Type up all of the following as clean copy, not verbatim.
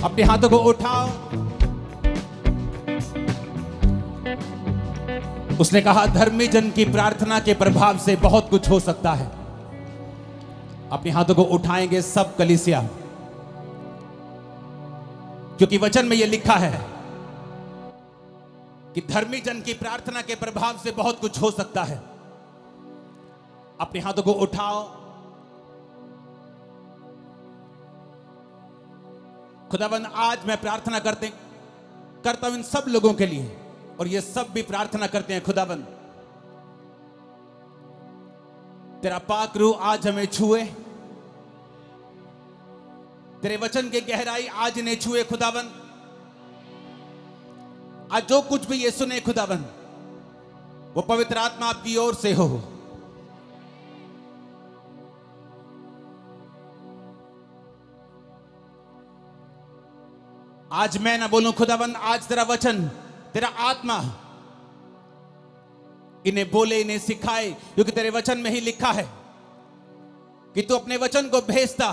अपने हाथों को उठाओ। उसने कहा धर्मी जन की प्रार्थना के प्रभाव से बहुत कुछ हो सकता है। अपने हाथों को उठाएंगे सब कलीसिया, क्योंकि वचन में यह लिखा है कि धर्मी जन की प्रार्थना के प्रभाव से बहुत कुछ हो सकता है। अपने हाथों को उठाओ। खुदावंद आज मैं प्रार्थना करता हूं इन सब लोगों के लिए, और ये सब भी प्रार्थना करते हैं खुदावंद तेरा पाक रूह आज हमें छुए, तेरे वचन की गहराई आज इन्हें छुए खुदावंद। आज जो कुछ भी ये सुने खुदावंद, वो पवित्र आत्मा आपकी ओर से हो। आज मैं ना बोलूं खुदावंद, आज तेरा वचन, तेरा आत्मा इन्हें बोले, इन्हें सिखाए, क्योंकि तेरे वचन में ही लिखा है कि तू अपने वचन को भेजता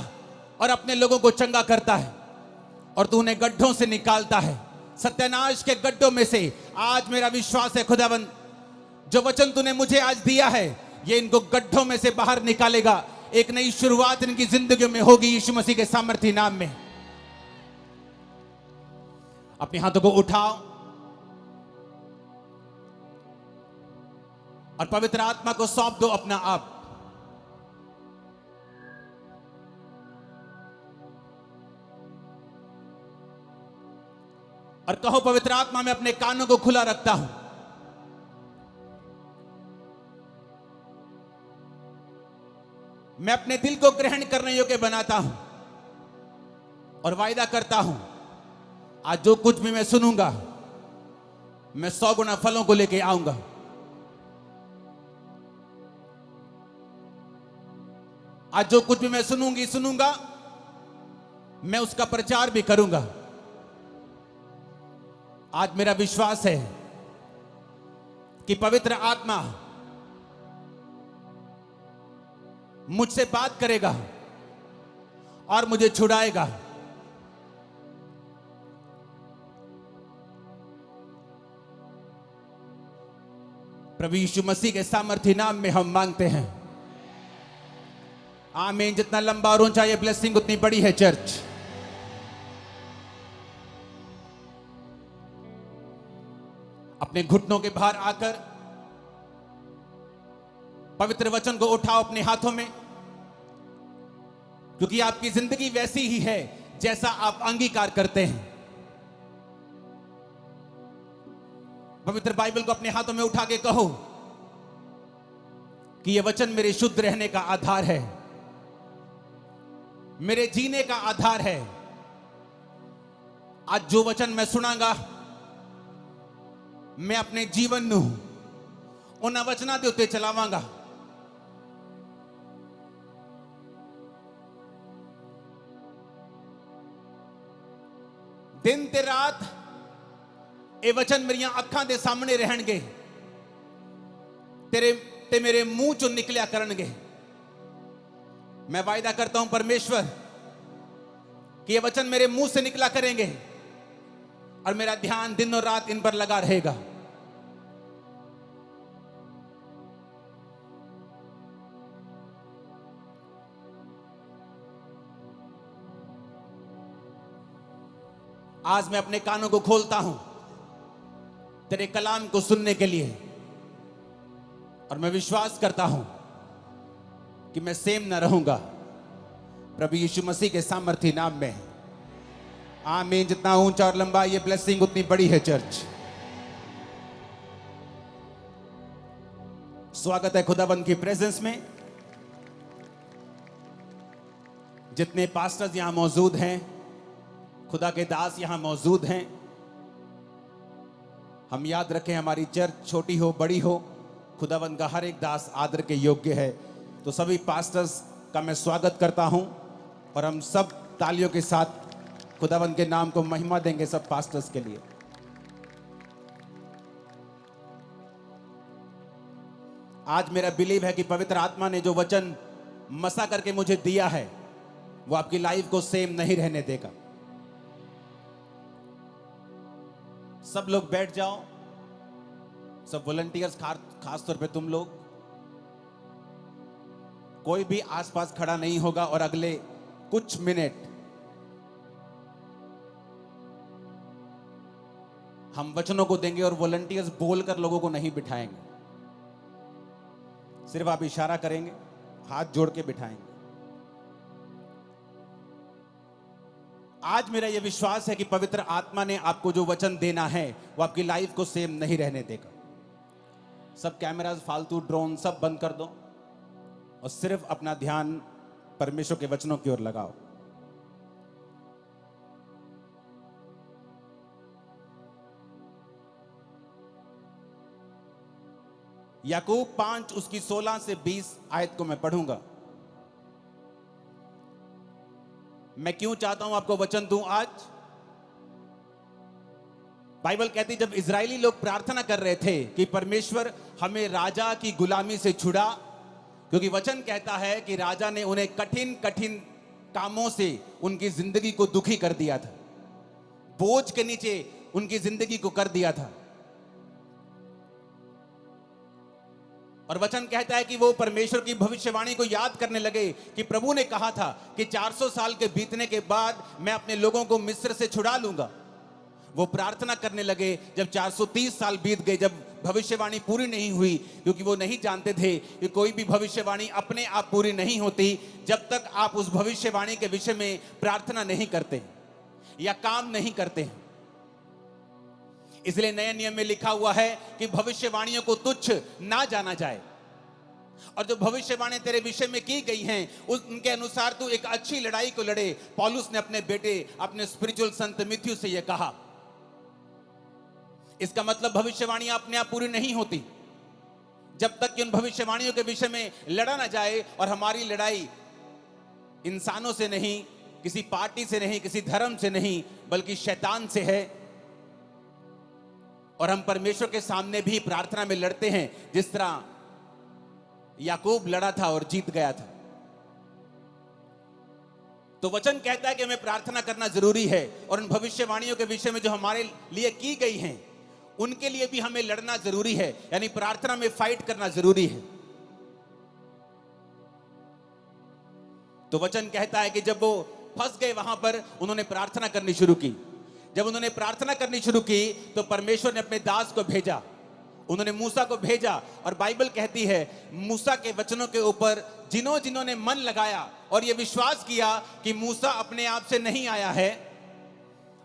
और अपने लोगों को चंगा करता है, और तू उन्हें गड्ढों से निकालता है, सत्यानाश के गड्ढों में से। आज मेरा विश्वास है खुदावंद, जो वचन तूने मुझे आज दिया है, ये इनको गड्ढों में से बाहर निकालेगा। एक नई शुरुआत इनकी जिंदगी में होगी यीशु मसीह के सामर्थी नाम में। अपने हाथों को उठाओ और पवित्र आत्मा को सौंप दो अपना आप। और कहो पवित्र आत्मा, मैं अपने कानों को खुला रखता हूं, मैं अपने दिल को ग्रहण करने योग्य बनाता हूं, और वायदा करता हूं आज जो कुछ भी मैं सुनूंगा, मैं 100 गुना फलों को लेके आऊंगा। आज जो कुछ भी मैं सुनूंगा, मैं उसका प्रचार भी करूंगा। आज मेरा विश्वास है कि पवित्र आत्मा मुझसे बात करेगा और मुझे छुड़ाएगा। प्रभु यीशु मसीह के सामर्थी नाम में हम मांगते हैं, आमीन। जितना लंबा और ऊंचा ये ब्लेसिंग, उतनी बड़ी है चर्च। अपने घुटनों के बाहर आकर पवित्र वचन को उठाओ अपने हाथों में, क्योंकि आपकी जिंदगी वैसी ही है जैसा आप अंगीकार करते हैं। पवित्र बाइबल को अपने हाथों में उठा के कहो कि यह वचन मेरे शुद्ध रहने का आधार है, मेरे जीने का आधार है। आज जो वचन मैं सुनांगा, मैं अपने जीवन ਨੂੰ ਉਹਨਾਂ ਵਚਨਾਂ ਦੇ ਉੱਤੇ ਚਲਾਵਾਂਗਾ। दिन ते रात ये वचन मेरियां अखां दे सामने रहणगे, तेरे ते मेरे मुंह चों निकलिया करनगे। मैं वायदा करता हूं परमेश्वर कि ये वचन मेरे मुंह से निकला करेंगे, और मेरा ध्यान दिन और रात इन पर लगा रहेगा। आज मैं अपने कानों को खोलता हूं तेरे कलाम को सुनने के लिए, और मैं विश्वास करता हूं कि मैं सेम ना रहूंगा। प्रभु यीशु मसीह के सामर्थी नाम में, आमीन। जितना ऊंचा और लंबा ये ब्लेसिंग, उतनी बड़ी है चर्च। स्वागत है खुदाबंद की प्रेजेंस में। जितने पास्टर्स यहां मौजूद हैं, खुदा के दास यहां मौजूद हैं, हम याद रखें हमारी चर्च छोटी हो बड़ी हो, खुदाबंद का हर एक दास आदर के योग्य है। तो सभी पास्टर्स का मैं स्वागत करता हूं, और हम सब तालियों के साथ खुदाबंद के नाम को महिमा देंगे सब पास्टर्स के लिए। आज मेरा बिलीव है कि पवित्र आत्मा ने जो वचन मसा करके मुझे दिया है, वो आपकी लाइफ को सेम नहीं रहने देगा। सब लोग बैठ जाओ, सब वॉलंटियर्स, खास तौर पे तुम लोग। कोई भी आसपास खड़ा नहीं होगा और अगले कुछ मिनट हम वचनों को देंगे और वॉलंटियर्स बोलकर लोगों को नहीं बिठाएंगे, सिर्फ आप इशारा करेंगे, हाथ जोड़ के बिठाएंगे। आज मेरा यह विश्वास है कि पवित्र आत्मा ने आपको जो वचन देना है वो आपकी लाइफ को सेम नहीं रहने देगा। सब कैमरास, फालतू ड्रोन सब बंद कर दो और सिर्फ अपना ध्यान परमेश्वर के वचनों की ओर लगाओ। याकूब 5 उसकी 16 से 20 आयत को मैं पढ़ूंगा। मैं क्यों चाहता हूं आपको वचन दूं आज? बाइबल कहती जब इजरायली लोग प्रार्थना कर रहे थे कि परमेश्वर हमें राजा की गुलामी से छुड़ा, क्योंकि वचन कहता है कि राजा ने उन्हें कठिन कठिन कामों से उनकी जिंदगी को दुखी कर दिया था, बोझ के नीचे उनकी जिंदगी को कर दिया था। और वचन कहता है कि वो परमेश्वर की भविष्यवाणी को याद करने लगे कि प्रभु ने कहा था कि 400 साल के बीतने के बाद मैं अपने लोगों को मिस्र से छुड़ा लूंगा। वो प्रार्थना करने लगे। जब 430 साल बीत गए, जब भविष्यवाणी पूरी नहीं हुई, क्योंकि वो नहीं जानते थे कि कोई भी भविष्यवाणी अपने आप पूरी नहीं होती जब तक आप उस भविष्यवाणी के विषय में प्रार्थना नहीं करते या काम नहीं करते। इसलिए नए नियम में लिखा हुआ है कि भविष्यवाणियों को तुच्छ ना जाना जाए, और जो भविष्यवाणी तेरे विषय में की गई हैं उनके अनुसार तू एक अच्छी लड़ाई को लड़े। पौलुस ने अपने बेटे, अपने स्पिरिचुअल संत मिथ्यू से यह कहा। इसका मतलब भविष्यवाणियां अपने आप पूरी नहीं होती जब तक कि उन भविष्यवाणियों के विषय में लड़ा ना जाए। और हमारी लड़ाई इंसानों से नहीं, किसी पार्टी से नहीं, किसी धर्म से नहीं, बल्कि शैतान से है। और हम परमेश्वर के सामने भी प्रार्थना में लड़ते हैं, जिस तरह याकूब लड़ा था और जीत गया था। तो वचन कहता है कि हमें प्रार्थना करना जरूरी है, और उन भविष्यवाणियों के विषय में जो हमारे लिए की गई हैं उनके लिए भी हमें लड़ना जरूरी है, यानी प्रार्थना में फाइट करना जरूरी है। तो वचन कहता है कि जब वो फंस गए वहां पर, उन्होंने प्रार्थना करनी शुरू की। जब उन्होंने प्रार्थना करनी शुरू की तो परमेश्वर ने अपने दास को भेजा, उन्होंने मूसा को भेजा। और बाइबल कहती है मूसा के वचनों के ऊपर जिन्होंने मन लगाया और यह विश्वास किया कि मूसा अपने आप से नहीं आया है,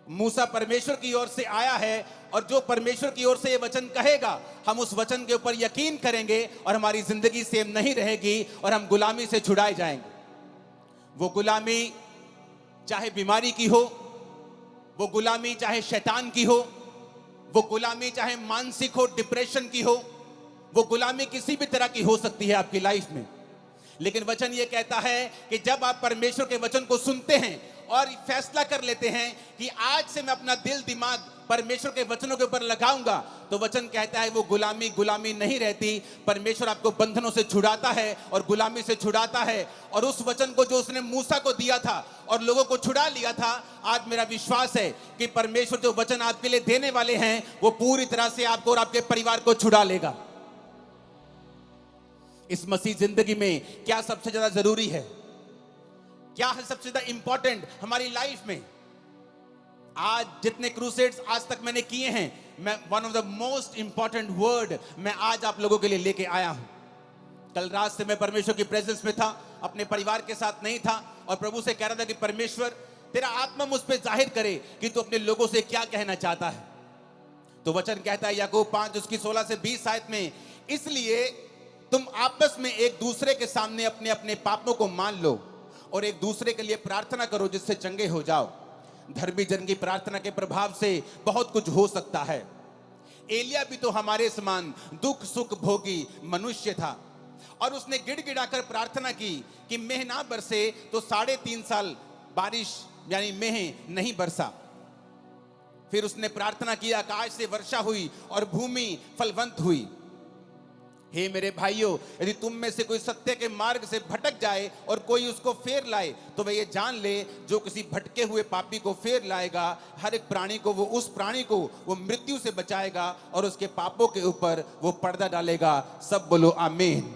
मूसा परमेश्वर की ओर से आया है, और जो परमेश्वर की ओर से ये वचन कहेगा हम उस वचन के ऊपर यकीन करेंगे और हमारी जिंदगी सेम नहीं रहेगी और हम गुलामी से छुड़ाए जाएंगे। वो गुलामी चाहे बीमारी की हो, वो गुलामी चाहे शैतान की हो, वो गुलामी चाहे मानसिक हो, डिप्रेशन की हो, वो गुलामी किसी भी तरह की हो सकती है आपकी लाइफ में। लेकिन वचन ये कहता है कि जब आप परमेश्वर के वचन को सुनते हैं और फैसला कर लेते हैं कि आज से मैं अपना दिल दिमाग परमेश्वर के वचनों के ऊपर लगाऊंगा, तो वचन कहता है वो गुलामी नहीं रहती। परमेश्वर आपको बंधनों से छुड़ाता है और गुलामी से छुड़ाता है। और उस वचन को जो उसने मूसा को दिया था और लोगों को छुड़ा लिया था, आज मेरा विश्वास है कि परमेश्वर जो वचन आपके लिए देने वाले हैं वो पूरी तरह से आपको और आपके परिवार को छुड़ा लेगा। इस मसीह जिंदगी में क्या सबसे ज्यादा जरूरी है, क्या है सबसे ज्यादा इंपॉर्टेंट हमारी लाइफ में? आज जितने क्रूसेड्स आज तक मैंने किए हैं, मैं one of the most important word मैं आज आप लोगों के लिए लेके आया हूं। कल रात से मैं परमेश्वर की प्रेजेंस में था, अपने परिवार के साथ नहीं था, और प्रभु से कह रहा था कि परमेश्वर तेरा आत्मा मुझ पे जाहिर करे कि तू अपने लोगों से क्या कहना चाहता है। तो वचन कहता है याकूब 5 उसकी 16 से 20 आयत में, इसलिए तुम आपस में एक दूसरे के सामने अपने अपने पापों को मान लो और एक दूसरे के लिए प्रार्थना करो जिससे चंगे हो जाओ। धर्मी जन की प्रार्थना के प्रभाव से बहुत कुछ हो सकता है। एलिया भी तो हमारे समान दुख सुख भोगी मनुष्य था, और उसने गिड़गिड़ाकर प्रार्थना की कि मेह ना बरसे, तो 3.5 साल बारिश यानी मेह नहीं बरसा। फिर उसने प्रार्थना की, आकाश से वर्षा हुई और भूमि फलवंत हुई। हे मेरे भाइयों, यदि तुम में से कोई सत्य के मार्ग से भटक जाए और कोई उसको फेर लाए, तो वह ये जान ले, जो किसी भटके हुए पापी को फेर लाएगा, हर एक प्राणी को उस प्राणी को वो मृत्यु से बचाएगा और उसके पापों के ऊपर वो पर्दा डालेगा। सब बोलो आमीन।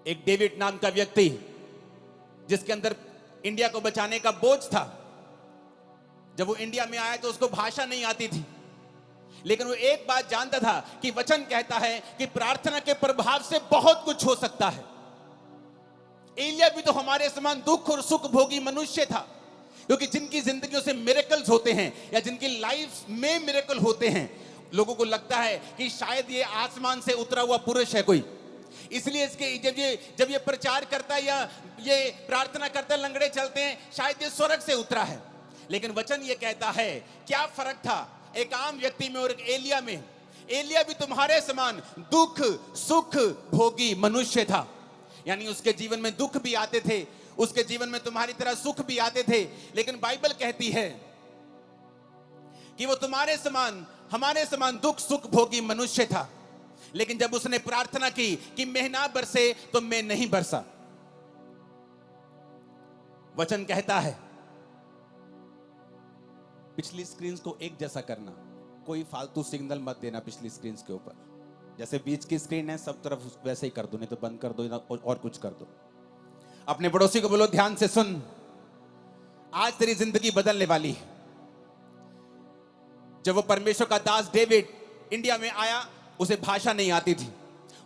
एक डेविड नाम का व्यक्ति, जिसके अंदर इंडिया को बचाने का बोझ था, जब वो इंडिया में आया तो उसको भाषा नहीं आती थी, लेकिन वो एक बात जानता था कि वचन कहता है कि प्रार्थना के प्रभाव से बहुत कुछ हो सकता है। एलिया भी तो हमारे समान दुख और सुख भोगी मनुष्य था, क्योंकि जिनकी जिंदगियों से मिरेकल्स होते हैं या जिनकी लाइफ में मिरेकल होते हैं, लोगों को लगता है कि शायद ये आसमान से उतरा हुआ पुरुष है कोई, इसलिए इसके जब ये प्रचार करता है या ये प्रार्थना करता है, लंगड़े चलते हैं, शायद ये स्वर्ग से उतरा है। लेकिन वचन ये कहता है, क्या फर्क था एक आम व्यक्ति में और एक एलिया में? एलिया भी तुम्हारे समान दुख सुख भोगी मनुष्य था, यानी उसके जीवन में दुख भी आते थे, उसके जीवन में तुम्हारी तरह सुख भी आते थे, लेकिन बाइबल कहती है कि वो तुम्हारे समान हमारे समान दुख सुख भोगी मनुष्य था। लेकिन जब उसने प्रार्थना की कि मेघ ना बरसे, तो मैं नहीं बरसा। वचन कहता है, पिछली स्क्रीन को एक जैसा करना, कोई फालतू सिग्नल मत देना पिछली स्क्रीन के ऊपर, जैसे बीच की स्क्रीन है सब तरफ वैसे ही कर दो, नहीं तो बंद कर दो और कुछ कर दो। अपने पड़ोसी को बोलो, ध्यान से सुन, आज तेरी जिंदगी बदलने वाली है। जब वो परमेश्वर का दास डेविड इंडिया में आया, उसे भाषा नहीं आती थी।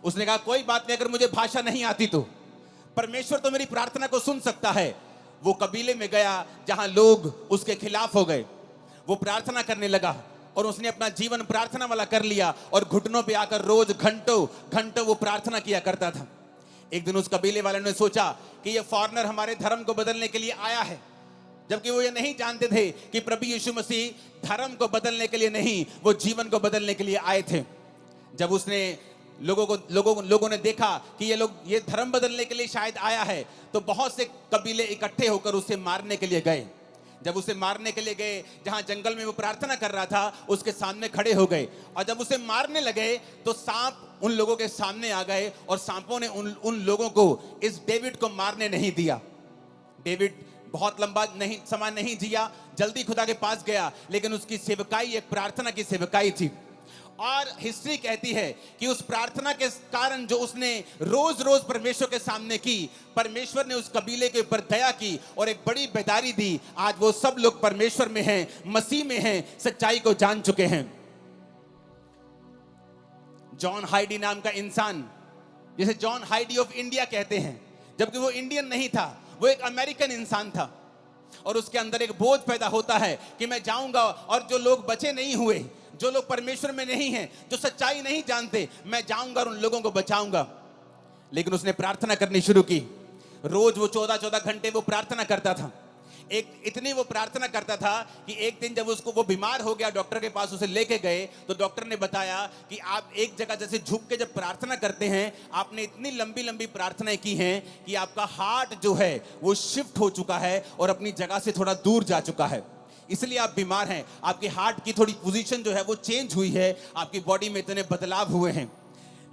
उसने कहा, कोई बात नहीं, अगर मुझे भाषा नहीं आती तो परमेश्वर तो मेरी प्रार्थना को सुन सकता है। वो कबीले में गया जहां लोग उसके खिलाफ हो गए, वो प्रार्थना करने लगा और उसने अपना जीवन प्रार्थना वाला कर लिया और घुटनों पे आकर रोज घंटों घंटों वो प्रार्थना किया करता था। एक दिन उस कबीले वाले ने सोचा कि ये फॉरेनर हमारे धर्म को बदलने के लिए आया है, जबकि वो ये नहीं जानते थे कि प्रभु यीशु मसीह धर्म को बदलने के लिए नहीं, वो जीवन को बदलने के लिए आए थे। जब उसने लोगों ने देखा कि ये लोग ये धर्म बदलने के लिए शायद आया है, तो बहुत से कबीले इकट्ठे होकर उसे मारने के लिए गए। जब उसे मारने के लिए गए, जहां जंगल में वो प्रार्थना कर रहा था, उसके सामने खड़े हो गए, और जब उसे मारने लगे तो सांप उन लोगों के सामने आ गए और सांपों ने उन लोगों को इस डेविड को मारने नहीं दिया। डेविड बहुत लंबा समय नहीं जिया, जल्दी खुदा के पास गया, लेकिन उसकी सेवकाई एक प्रार्थना की सेवकाई थी। और हिस्ट्री कहती है कि उस प्रार्थना के कारण जो उसने रोज रोज परमेश्वर के सामने की, परमेश्वर ने उस कबीले के ऊपर दया की और एक बड़ी बेदारी दी। आज वो सब लोग परमेश्वर में हैं, मसीह में हैं, सच्चाई को जान चुके हैं। जॉन हाइडी नाम का इंसान, जिसे जॉन हाइडी ऑफ इंडिया कहते हैं, जबकि वो इंडियन नहीं था, वो एक अमेरिकन इंसान था, और उसके अंदर एक बोझ पैदा होता है कि मैं जाऊंगा और जो लोग बचे नहीं हुए, जो लोग परमेश्वर में नहीं हैं, जो सच्चाई नहीं जानते, मैं जाऊंगा और उन लोगों को बचाऊंगा। लेकिन उसने प्रार्थना करनी शुरू की। रोज वो 14-14 घंटे वो प्रार्थना करता था। इतनी वो प्रार्थना करता था कि एक दिन जब वो बीमार हो गया, डॉक्टर के पास उसे लेके गए, तो डॉक्टर ने बताया कि आप एक जगह जैसे झुक के जब प्रार्थना करते हैं, आपने इतनी लंबी लंबी प्रार्थनाएं की हैं कि आपका हार्ट जो है वो शिफ्ट हो चुका है और अपनी जगह से थोड़ा दूर जा चुका है, इसलिए आप बीमार हैं। आपके हार्ट की थोड़ी पोजीशन जो है वो चेंज हुई है, आपकी बॉडी में इतने बदलाव हुए हैं।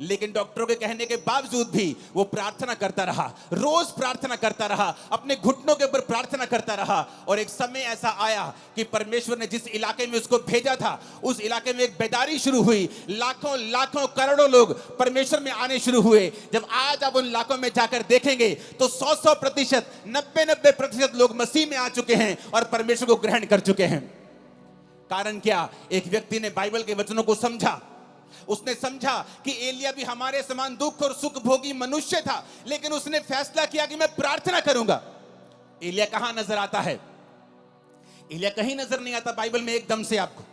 लेकिन डॉक्टरों के कहने के बावजूद भी वो प्रार्थना करता रहा, रोज प्रार्थना करता रहा, अपने घुटनों के ऊपर प्रार्थना करता रहा। और एक समय ऐसा आया कि परमेश्वर ने जिस इलाके में उसको भेजा था, उस इलाके में एक बेदारी शुरू हुई। लाखों लाखों करोड़ों लोग परमेश्वर में आने शुरू हुए। जब आज आप उन इलाकों में जाकर देखेंगे तो 100%, 90% लोग मसीह में आ चुके हैं और परमेश्वर को ग्रहण कर चुके हैं। कारण क्या? एक व्यक्ति ने बाइबल के वचनों को समझा। उसने समझा कि एलिया भी हमारे समान दुख और सुख भोगी मनुष्य था, लेकिन उसने फैसला किया कि मैं प्रार्थना करूंगा। एलिया कहां नजर आता है? एलिया कहीं नजर नहीं आता बाइबल में एकदम से आपको।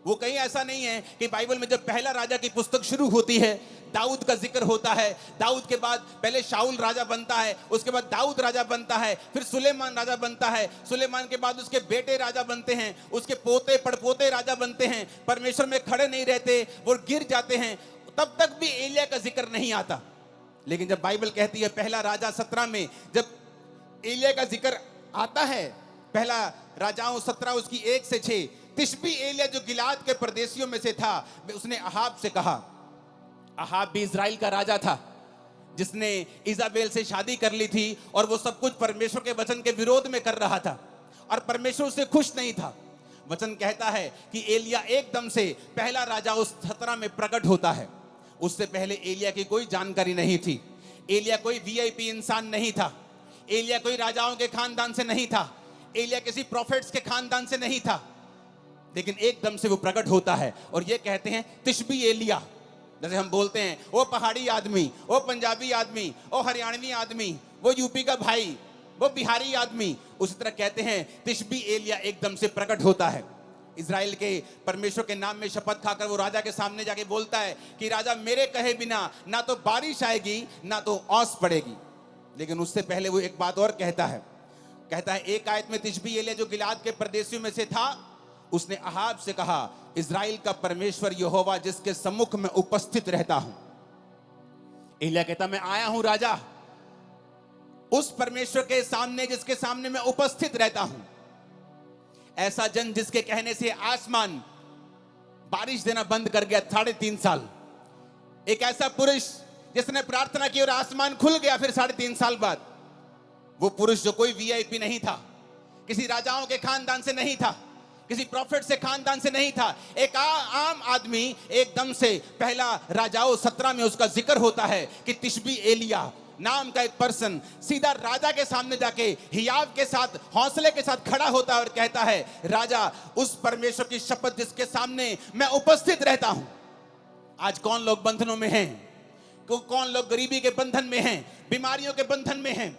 वो कहीं ऐसा नहीं है कि बाइबल में जब पहला राजा की पुस्तक शुरू होती है, दाऊद का जिक्र होता है, दाऊद के बाद पहले शाऊल राजा बनता है, उसके बाद दाऊद राजा बनता है, फिर सुलेमान राजा बनता है, सुलेमान के बाद उसके बेटे राजा बनते हैं, उसके पोते पड़पोते राजा बनते हैं, परमेश्वर में खड़े नहीं रहते, वो गिर जाते हैं, तब तक भी एलिया का जिक्र नहीं आता। लेकिन जब बाइबल कहती है पहला राजा 17 में जब एलिया का जिक्र आता है, पहला राजाओं 17 उसकी 1 से 6, तिशबी एलिया जो गिलाद के परदेशियों में से था, उसने अहाब से कहा, अहाब भी इजराइल का राजा था जिसने इजाबेल से शादी कर ली थी और वो सब कुछ परमेश्वर के वचन के विरोध में कर रहा था और परमेश्वर उससे खुश नहीं था। वचन कहता है कि एलिया एकदम से पहला राजा उस खतरा में प्रकट होता है। उससे पहले एलिया की कोई जानकारी नहीं थी। एलिया कोई वीआईपी इंसान नहीं था। एलिया कोई राजाओं के खानदान से नहीं था। एलिया किसी प्रोफेट्स के खानदान से नहीं था। लेकिन एकदम से वो प्रकट होता है और ये कहते हैं तिशबी एलिया। जैसे हम बोलते हैं वो पहाड़ी आदमी, वो पंजाबी आदमी, वो हरियाणवी आदमी, वो यूपी का भाई, वो बिहारी आदमी, उसी तरह कहते हैं तिशबी एलिया एकदम से प्रकट होता है। इजराइल के परमेश्वर के नाम में शपथ खाकर वो राजा के सामने जाके बोलता है कि राजा मेरे कहे बिना ना तो बारिश आएगी ना तो ओस पड़ेगी। लेकिन उससे पहले वो एक बात और कहता है एक आयत में तिशबी एलिया जो गिलाद के परदेशियों में से था, उसने अहाब से कहा, इजराइल का परमेश्वर यहोवा जिसके सम्मुख में उपस्थित रहता हूं। एलिया कहता मैं आया हूं राजा उस परमेश्वर के सामने जिसके सामने मैं उपस्थित रहता हूं। ऐसा जन जिसके कहने से आसमान बारिश देना बंद कर गया 3.5 साल। एक ऐसा पुरुष जिसने प्रार्थना की और आसमान खुल गया फिर 3.5 साल बाद। वो पुरुष जो कोई वीआईपी नहीं था, किसी राजाओं के खानदान से नहीं था, किसी प्रॉफिट से खानदान से नहीं था, एक आम आदमी। एकदम से पहला राजाओं 17 में उसका जिक्र होता है कि तिशबी एलिया नाम का एक पर्सन सीधा राजा के सामने जाके हियाव के साथ हौसले के साथ खड़ा होता है और कहता है राजा उस परमेश्वर की शपथ जिसके सामने मैं उपस्थित रहता हूं। आज कौन लोग बंधनों में हैं? कौन लोग गरीबी के बंधन में हैं, बीमारियों के बंधन में हैं?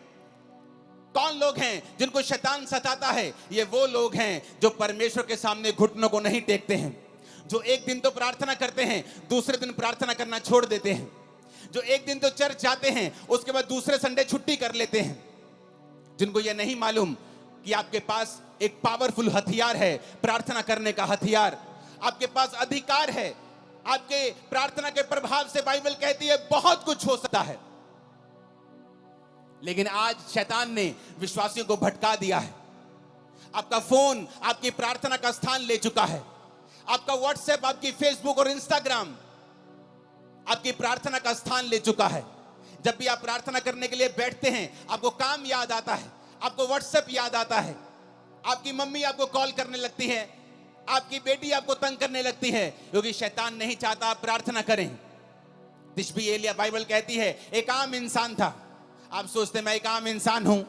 कौन लोग हैं जिनको शैतान सताता है? ये वो लोग हैं जो परमेश्वर के सामने घुटनों को नहीं टेकते हैं, जो एक दिन तो प्रार्थना करते हैं दूसरे दिन प्रार्थना करना छोड़ देते हैं, जो एक दिन तो चर्च जाते हैं उसके बाद दूसरे संडे छुट्टी कर लेते हैं, जिनको ये नहीं मालूम कि आपके पास एक पावरफुल हथियार है, प्रार्थना करने का हथियार। आपके पास अधिकार है। आपके प्रार्थना के प्रभाव से बाइबल कहती है बहुत कुछ हो सकता है। लेकिन आज शैतान ने विश्वासियों को भटका दिया है। आपका फोन आपकी प्रार्थना का स्थान ले चुका है। आपका व्हाट्सएप, आपकी फेसबुक और इंस्टाग्राम आपकी प्रार्थना का स्थान ले चुका है। जब भी आप प्रार्थना करने के लिए बैठते हैं आपको काम याद आता है, आपको व्हाट्सएप याद आता है, आपकी मम्मी आपको कॉल करने लगती है, आपकी बेटी आपको तंग करने लगती है, क्योंकि शैतान नहीं चाहता आप प्रार्थना करें। तिशबी एलिया बाइबल कहती है एक आम इंसान था। आप सोचते मैं एक आम इंसान हूं,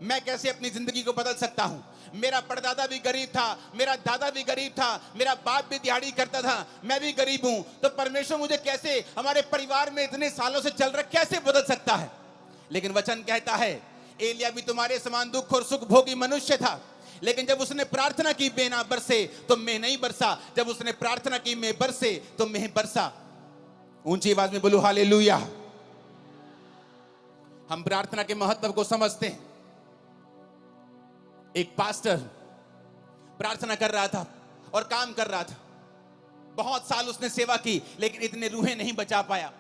मैं कैसे अपनी जिंदगी को बदल सकता हूं? मेरा परदादा भी गरीब था, मेरा दादा भी गरीब था, मेरा बाप भी दिहाड़ी करता था, मैं भी गरीब हूं, तो परमेश्वर मुझे कैसे हमारे परिवार में इतने सालों से चल रहा कैसे बदल सकता है? लेकिन वचन कहता है एलिया भी तुम्हारे समान दुख और सुख भोगी मनुष्य था, लेकिन जब उसने प्रार्थना की मेघ बरसे तो मेघ नहीं बरसा, जब उसने प्रार्थना की मेघ बरसे तो मेघ बरसा। ऊंची आवाज में बोलो हालेलुया। हम प्रार्थना के महत्व को समझते हैं। एक पास्टर प्रार्थना कर रहा था और काम कर रहा था। बहुत साल उसने सेवा की लेकिन इतने रूहें नहीं बचा पाया।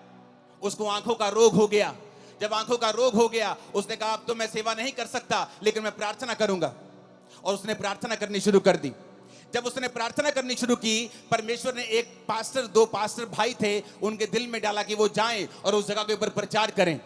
उसको आंखों का रोग हो गया। जब आंखों का रोग हो गया उसने कहा अब तो मैं सेवा नहीं कर सकता लेकिन मैं प्रार्थना करूंगा। और उसने प्रार्थना करनी शुरू कर दी। जब उसने प्रार्थना करनी शुरू की, परमेश्वर ने एक पास्टर, 2 पास्टर भाई थे, उनके दिल में डाला कि वो जाएं और उस जगह के ऊपर प्रचार करें।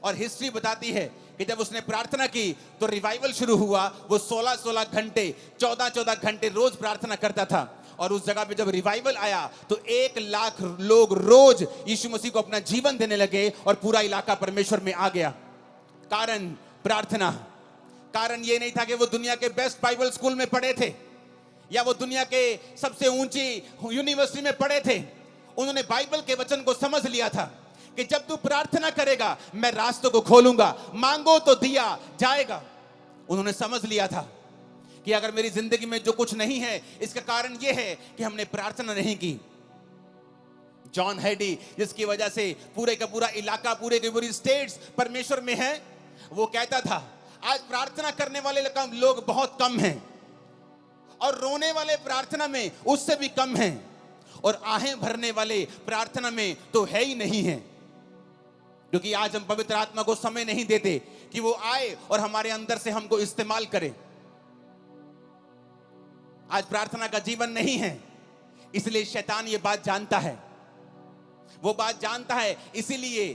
और हिस्ट्री बताती है कि जब उसने प्रार्थना की तो रिवाइवल शुरू हुआ। वो 16-16 घंटे, 14-14 घंटे रोज प्रार्थना करता था। और उस जगह पे जब रिवाइवल आया तो 1 लाख लोग रोज यीशु मसीह को अपना जीवन देने लगे और पूरा इलाका परमेश्वर में आ गया। कारण प्रार्थना। कारण ये नहीं था कि वो दुनिया के बेस्ट बाइबल स्कूल में पढ़े थे या वो दुनिया के सबसे ऊंची यूनिवर्सिटी में पढ़े थे। उन्होंने बाइबल के वचन को समझ लिया था कि जब तू प्रार्थना करेगा मैं रास्तों को खोलूंगा, मांगो तो दिया जाएगा। उन्होंने समझ लिया था कि अगर मेरी जिंदगी में जो कुछ नहीं है इसका कारण यह है कि हमने प्रार्थना नहीं की। जॉन हैडी, जिसकी वजह से पूरे का पूरा इलाका, पूरे की पूरी स्टेट्स परमेश्वर में है, वो कहता था आज प्रार्थना करने वाले लोग बहुत कम हैं और रोने वाले प्रार्थना में उससे भी कम हैं और आहें भरने वाले प्रार्थना में तो है ही नहीं है। क्योंकि आज हम पवित्र आत्मा को समय नहीं देते कि वो आए और हमारे अंदर से हमको इस्तेमाल करे। आज प्रार्थना का जीवन नहीं है, इसलिए शैतान ये बात जानता है, वो बात जानता है, इसीलिए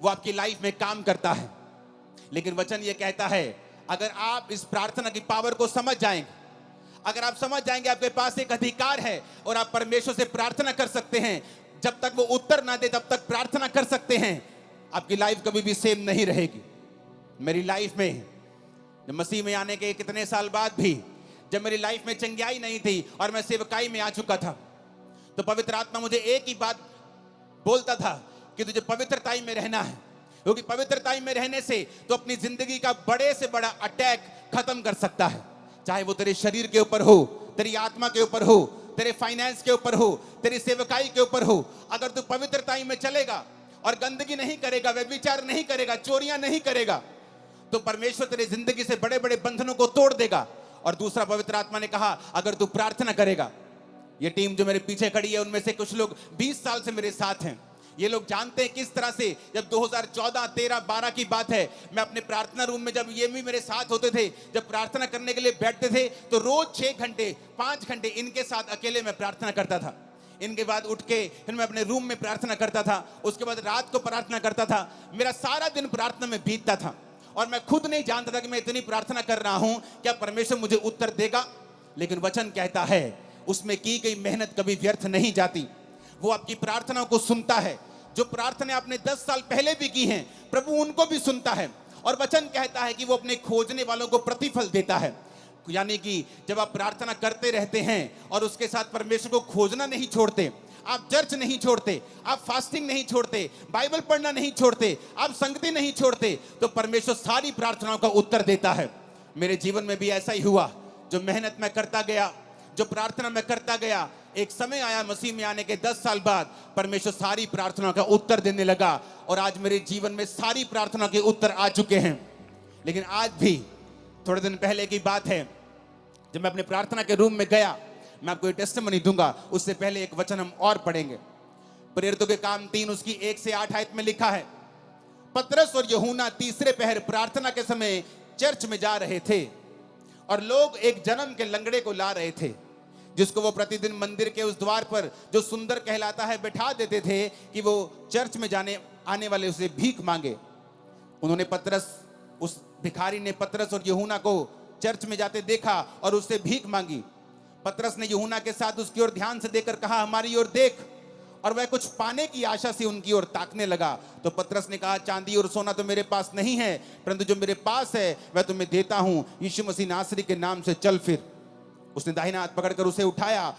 वो आपकी लाइफ में काम करता है। लेकिन वचन ये कहता है, अगर आप इस प्रार्थना की पावर को समझ जाएंगे, अगर आप समझ जाएंगे आपके पास एक अधिकार है और आप परमेश्वर से प्रार्थना कर सकते हैं, जब तक वो उत्तर ना दे तब तक प्रार्थना कर सकते हैं, आपकी लाइफ कभी भी सेम नहीं रहेगी। मेरी लाइफ में मसीह में आने के कितने साल बाद भी जब मेरी लाइफ में चंगाई नहीं थी और मैं सेवकाई में आ चुका था, तो पवित्र आत्मा मुझे एक ही बात बोलता था कि तुझे पवित्रताई में रहना है, क्योंकि पवित्रताई में रहने से तो अपनी जिंदगी का बड़े से बड़ा अटैक खत्म कर सकता है, चाहे वो तेरे शरीर के ऊपर हो, तेरी आत्मा के ऊपर हो, तेरे फाइनेंस के ऊपर हो, तेरी सेवकाई के ऊपर हो। अगर तू पवित्रताई में चलेगा और गंदगी नहीं करेगा, व्यभिचार नहीं करेगा, चोरियां नहीं करेगा, तो परमेश्वर तेरी जिंदगी से बड़े बड़े बंधनों को तोड़ देगा। और दूसरा, पवित्र आत्मा ने कहा, अगर तू प्रार्थना करेगा, ये टीम जो मेरे पीछे खड़ी है उनमें से कुछ लोग 20 साल से मेरे साथ हैं, ये लोग जानते हैं किस तरह से जब 2014, 13, 12 की बात है, मैं अपने प्रार्थना रूम में, जब ये भी मेरे साथ होते थे, जब प्रार्थना करने के लिए बैठते थे, तो रोज 6 घंटे 5 घंटे इनके साथ अकेले मैं प्रार्थना करता था। इनके बाद उठ के फिर मैं अपने रूम में प्रार्थना करता था, उसके बाद रात को प्रार्थना करता था। मेरा सारा दिन प्रार्थना में बीतता था और मैं खुद नहीं जानता था कि मैं इतनी प्रार्थना कर रहा हूं, क्या परमेश्वर मुझे उत्तर देगा। लेकिन वचन कहता है, उसमें की गई मेहनत कभी व्यर्थ नहीं जाती। वो आपकी प्रार्थनाओं को सुनता है। जो प्रार्थना आपने 10 साल पहले भी की हैं, प्रभु उनको भी सुनता है। और वचन कहता है कि वो अपने खोजने वालों को प्रतिफल देता है। यानी कि जब आप प्रार्थना करते रहते हैं और उसके साथ परमेश्वर को खोजना नहीं छोड़ते, आप चर्च नहीं छोड़ते, आप फास्टिंग नहीं छोड़ते, बाइबल पढ़ना नहीं छोड़ते, आप संगति नहीं छोड़ते, तो परमेश्वर सारी प्रार्थनाओं का उत्तर देता है। मेरे जीवन में भी ऐसा ही हुआ। जो मेहनत मैं करता गया, जो प्रार्थना मैं करता गया, एक समय आया मसीह में आने के 10 साल बाद परमेश्वर सारी प्रार्थनाओं का उत्तर देने लगा और आज मेरे जीवन में सारी प्रार्थना के उत्तर आ चुके हैं। लेकिन आज भी थोड़े दिन पहले की बात है, जब मैं अपने प्रार्थना के रूम में गया, मैं आपको ये टेस्टिमनी दूंगा, उससे पहले एक वचन हम और पढ़ेंगे। प्रेरितों के काम 3 उसकी 1 से 8 आयत में लिखा है, पतरस और यूहन्ना तीसरे पहर प्रार्थना के समय चर्च में जा रहे थे और लोग एक जन्म के लंगड़े को ला रहे थे, जिसको वो प्रतिदिन मंदिर के उस द्वार पर जो सुंदर कहलाता है बैठा देते थे कि वो चर्च में जाने आने वाले उसे भीख मांगे। उस भिखारी ने पतरस और यूहन्ना को चर्च में जाते देखा और उससे भीख मांगी। पतरस ने यूहन्ना के साथ उसकी ओर ध्यान से देखकर कहा, हमारी ओर देख। और वह कुछ पाने की आशा से उनकी ओर ताकने लगा। तो पतरस ने कहा, चांदी और सोना तो मेरे पास नहीं है, परंतु जो मेरे पास है वह तुम्हें देता हूं। यीशु मसीह नासरी के नाम से चल फिर। उसने दाहिना हाथ पकड़कर उसे उठाया।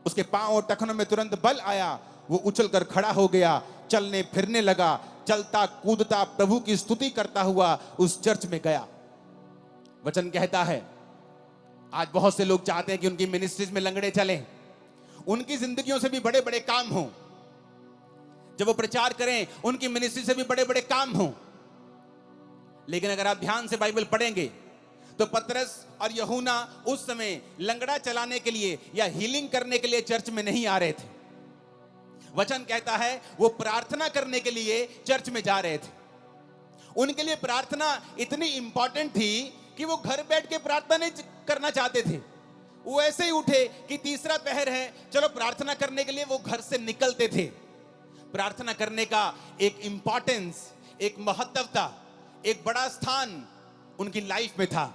उसके पांव और टखनों में तुरंत बल आया। वो उछलकर खड़ा हो गया, चलने फिरने लगा, चलता कूदता प्रभु की स्तुति करता हुआ उस चर्च में गया। वचन कहता है, आज बहुत से लोग चाहते हैं कि उनकी मिनिस्ट्रीज में लंगड़े चलें, उनकी जिंदगियों से भी बड़े बड़े काम हों, जब वो प्रचार करें उनकी मिनिस्ट्री से भी बड़े बड़े काम हों। लेकिन अगर आप ध्यान से बाइबल पढ़ेंगे तो पतरस और यूहन्ना उस समय लंगड़ा चलाने के लिए या हीलिंग करने के लिए चर्च में नहीं आ रहे थे। वचन कहता है वो प्रार्थना करने के लिए चर्च में जा रहे थे। उनके लिए प्रार्थना इतनी इंपॉर्टेंट थी कि वो घर बैठ के प्रार्थना नहीं करना चाहते थे। वो ऐसे ही उठे कि तीसरा पहर है, चलो प्रार्थना करने के लिए वो घर से निकलते थे। प्रार्थना करने का एक इंपॉर्टेंस, एक महत्वता, एक बड़ा स्थान उनकी लाइफ में था।